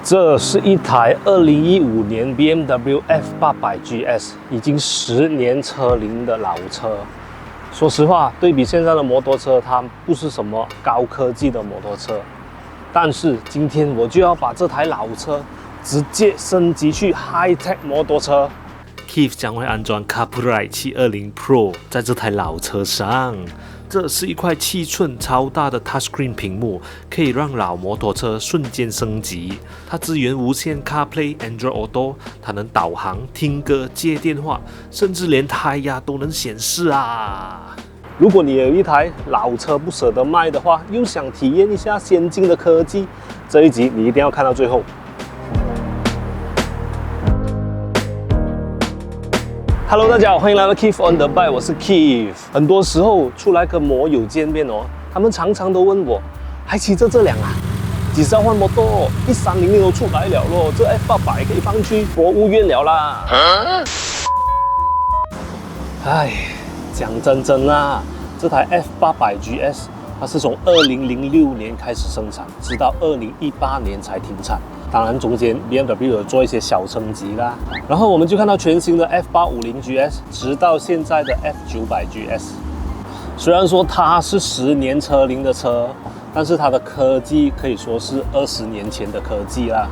这是一台2015年 BMW F800 GS， 已经10年车龄的老车。说实话，对比现在的摩托车，它不是什么高科技的摩托车。但是今天我就要把这台老车直接升级去 High Tech 摩托车。Keith 将会安装 Caprite 720 Pro 在这台老车上。这是一块7寸超大的 Touchscreen 屏幕，可以让老摩托车瞬间升级。它支援无线 CarPlay、Android Auto， 它能导航、听歌、接电话，甚至连胎压都能显示啊！如果你有一台老车不舍得卖的话，又想体验一下先进的科技，这一集你一定要看到最后。Hello， 大家好，欢迎来到 Keith on the Bike， 我是 Keith。很多时候出来跟摩友见面哦，他们常常都问我，还骑着这辆啊？几时要换摩托？1300都出来了咯，这 F800 可以放去国务院了啦。唉，讲真啦，这台 F800 GS 它是从2006年开始生产，直到2018年才停产。当然，中间 BMW 有做一些小升级啦，然后我们就看到全新的 F850 GS， 直到现在的 F900 GS。虽然说它是10年车龄的车，但是它的科技可以说是20年前的科技啦。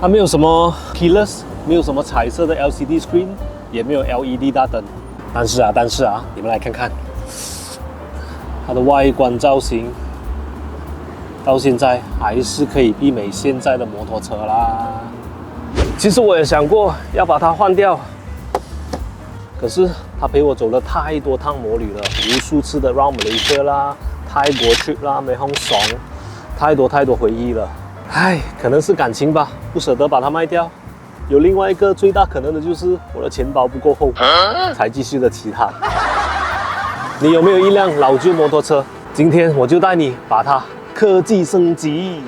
它没有什么 keyless， 没有什么彩色的 LCD screen， 也没有 LED 大灯。但是啊，你们来看看它的外观造型。到现在还是可以媲美现在的摩托车啦。其实我也想过要把它换掉，可是它陪我走了太多趟摩旅了，无数次的 Round Malaysia 啦、泰国 trip 啦、梅洪爽，太多回忆了。唉，可能是感情吧，不舍得把它卖掉。有另外一个最大可能的就是我的钱包不够厚，才继续的骑它。你有没有一辆老旧摩托车？今天我就带你把它科技升级。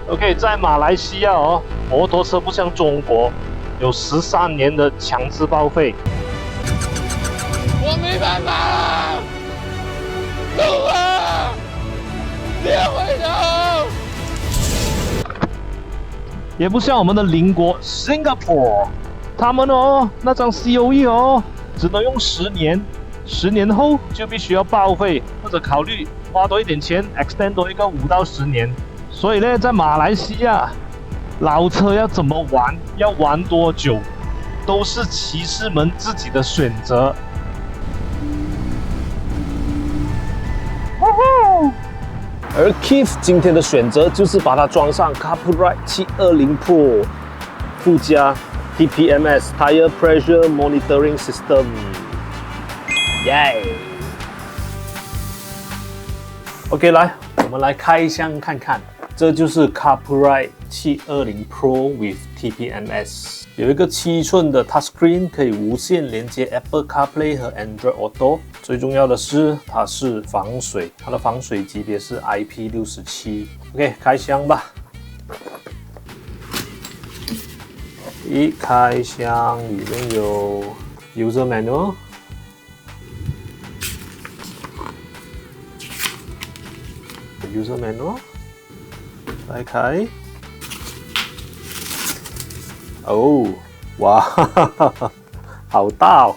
OK， 在马来西亚哦，摩托车不像中国有13年的强制报废。我没办法了，走啊！别回头。也不像我们的邻国 Singapore， 他们哦那张 COE 哦只能用10年，10年后就必须要报废，或者考虑花多一点钱 extend 多一个5到10年。所以呢，在马来西亚，老车要怎么玩，要玩多久，都是骑士们自己的选择。而 Keith 今天的选择就是把它装上 Caprite 720 Pro， 附加 TPMS Tire Pressure Monitoring System， 耶！OK， 来，我们来开箱看看，这就是 Caprite 720 Pro with TPMS， 有一个7寸的 Touchscreen， 可以无线连接 Apple CarPlay 和 Android Auto。最重要的是，它是防水，它的防水级别是 IP67。OK， 开箱吧。一开箱里面有 User Manual。User Manual， 来开。哦，哇，哈哈哈，好大哦，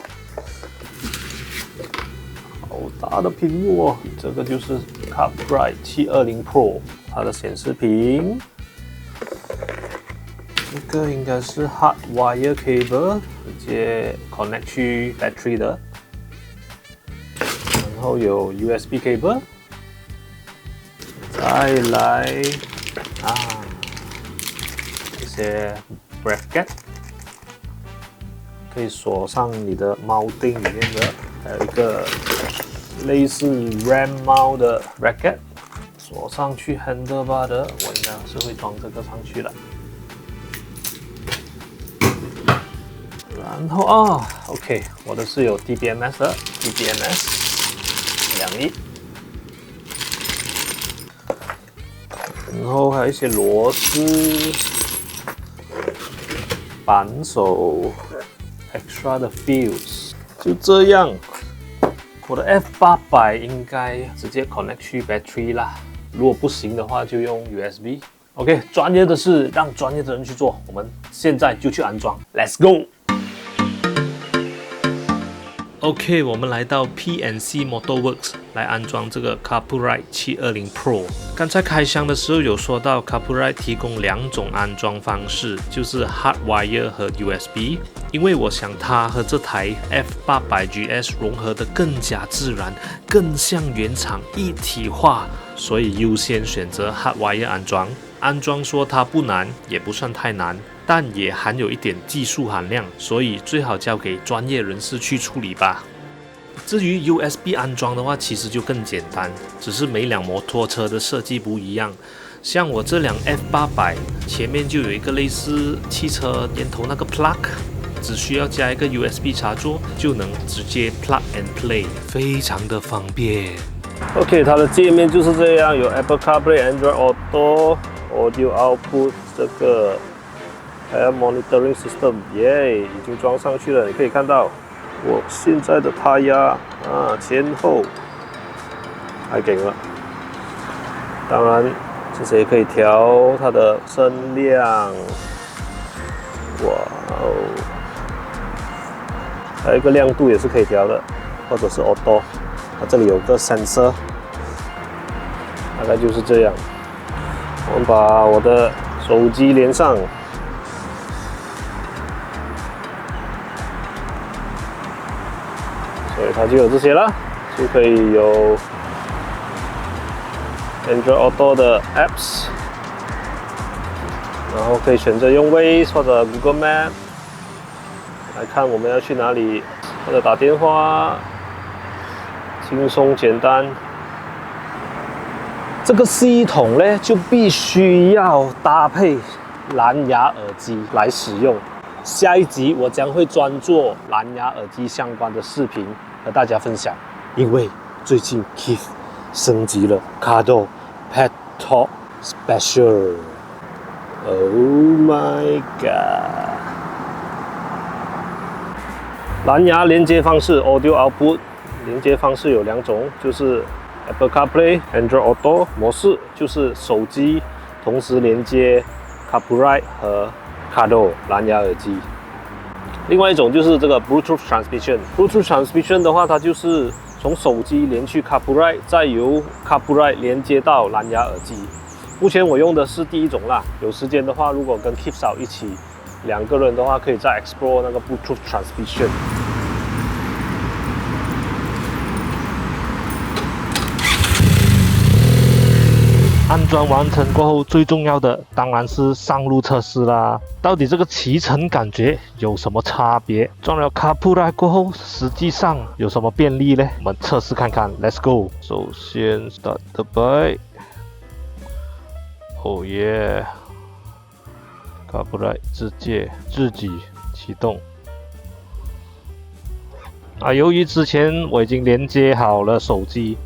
好大的屏幕哦。这个就是 Caprite 720 Pro， 它的显示屏。这个应该是 Hardwire Cable， 直接 connect 去 battery 的。然后有 USB Cable。再来这些 bracket 可以锁上你的锚定里面的，还有一个类似 RAM 锚的 bracket 锁上去 handlebar 的，我应该是会装这个上去的。然后OK， 我的是有 TPMS 的 TPMS 2粒。然后还有一些螺丝、扳手、extra 的 fuse， 就这样。我的 F800 应该直接 connect 去 battery 啦，如果不行的话就用 USB。OK， 专业的事让专业的人去做，我们现在就去安装 ，Let's go。OK， 我们来到 PNC Motorworks 来安装这个 Carpurite 720 Pro。刚才开箱的时候有说到 Carpurite 提供2种安装方式，就是 Hardwire 和 USB。因为我想它和这台 F800GS 融合的更加自然，更像原厂一体化，所以优先选择 Hardwire 安装。安装说它不难，也不算太难。但也含有一点技术含量，所以最好交给专业人士去处理吧。至于 USB 安装的话，其实就更简单，只是每辆摩托车的设计不一样。像我这辆 F800， 前面就有一个类似汽车烟头那个 plug， 只需要加一个 USB 插座，就能直接 plug and play， 非常的方便。OK， 它的界面就是这样，有 Apple CarPlay、Android Auto、Audio Output 这个。还有 monitoring system， 耶，已经装上去了。你可以看到我现在的胎压前后还给了。当然，这些可以调它的声量。哇哦，还有一个亮度也是可以调的，或者是 auto。它这里有个 sensor， 大概就是这样。我们把我的手机连上。所以它就有这些了，就可以有 Android Auto 的 Apps， 然后可以选择用 Waze 或者 Google Map 来看我们要去哪里，或者打电话，轻松简单。这个系统呢，就必须要搭配蓝牙耳机来使用。下一集我将会专做蓝牙耳机相关的视频和大家分享，因为最近 Keith 升级了 Cardo Pet Talk Special。Oh my god！ 蓝牙连接方式 Audio Output 连接方式有2种，就是 Apple CarPlay、Android Auto 模式，就是手机同时连接 Carpurite 和Cardo 蓝牙耳机。另外一种就是这个 Bluetooth Transmission。Bluetooth Transmission 的话，它就是从手机连去 Carpurite， 再由 Carpurite 连接到蓝牙耳机。目前我用的是第一种啦。有时间的话，如果跟 Keep 嫂一起2个人的话，可以再 explore 那个 Bluetooth Transmission。安装完成过后，最重要的当然是上路测试啦。到底这个骑乘感觉有什么差别？装了 Carpurite 过后，实际上有什么便利呢？我们测试看看 ，Let's go。首先 Start the bike。Oh yeah， Carpurite 自己启动。由于之前我已经连接好了手机。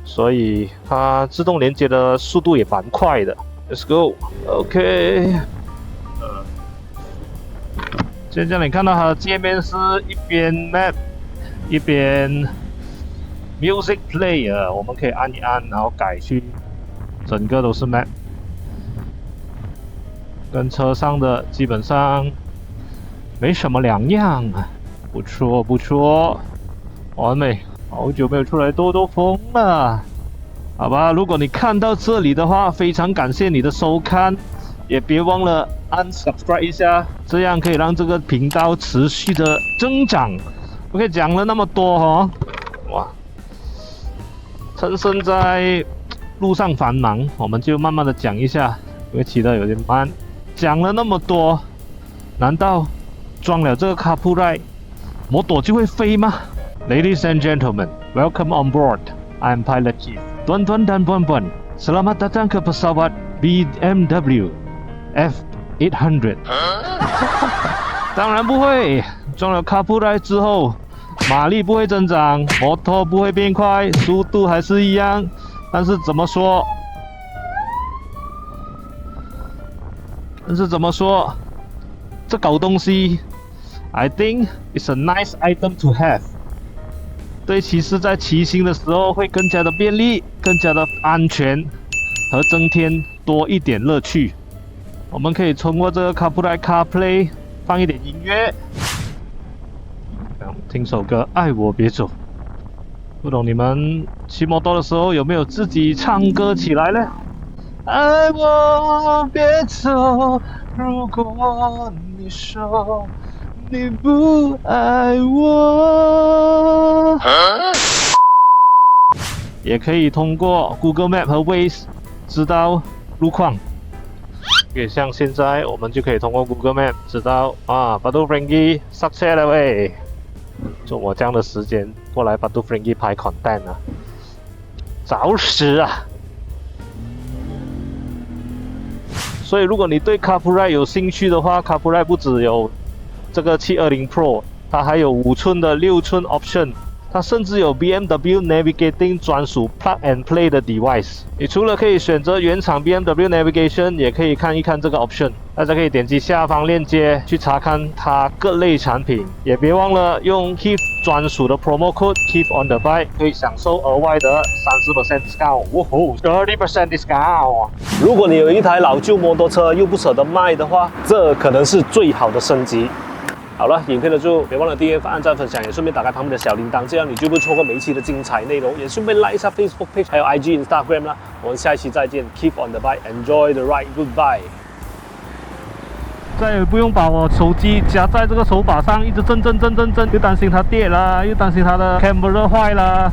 所以它自动连接的速度也蛮快的。Let's go， OK。现在你看到它的界面是一边 Map， 一边 Music Player， 我们可以按一按，然后改去整个都是 Map， 跟车上的基本上没什么两样，不错不错，完美。好久没有出来兜兜风了，好吧？如果你看到这里的话，非常感谢你的收看，也别忘了按 subscribe 一下，这样可以让这个频道持续的增长。OK， 讲了那么多哦，哇，趁身在路上繁忙，我们就慢慢的讲一下，因为骑得有点慢。讲了那么多，难道装了这个 Carpurite， 摩托就会飞吗？Ladies and gentlemen, welcome on board. I'm Pilot Keith. Tuan-tuan dan puan-puan, selamat datang ke pesawat BMW F800. 当然不会，装了 Carpurite 之后，马力不会增长，摩托不会变快，速度还是一样。但是怎么说？这狗东西 ，I think it's a nice item to have. 对骑士在骑行的时候会更加的便利，更加的安全，和增添多一点乐趣。我们可以通过这个 CarPlay 放一点音乐，听首歌《爱我别走》。不懂你们骑摩托的时候有没有自己唱歌起来呢？爱我别走，如果你说你不爱我，也可以通过 Google Map 和 Waze 知道路况。像现在我们就可以通过 Google Map 知道Batu Ferringhi 塞车了喂。就我这样的时间过来Batu Ferringhi拍 content 啊，找死啊！所以如果你对 CarPlay 有兴趣的话，CarPlay 不只有这个720 Pro， 它还有5寸的6寸 option， 它甚至有 BMW Navigating 专属 Plug and Play 的 device。你除了可以选择原厂 BMW Navigation， 也可以看一看这个 option。大家可以点击下方链接去查看它各类产品，也别忘了用 Keith 专属的 promo code Keith on the bike， 可以享受额外的30% discount， 哇吼 ，30% discount。如果你有一台老旧摩托车又不舍得卖的话，这可能是最好的升级。好了，影片的最后别忘了订阅、按赞、分享，也顺便打开旁边的小铃铛，这样你就不会错过每一期的精彩内容。也顺便 like 一下 Facebook page， 还有 IG、Instagram 啦。我们下一期再见 ，Keep on the bike，Enjoy the ride，Goodbye。再也不用把我手机夹在这个手把上，一直震，又担心它跌了，又担心它的 camera 坏了。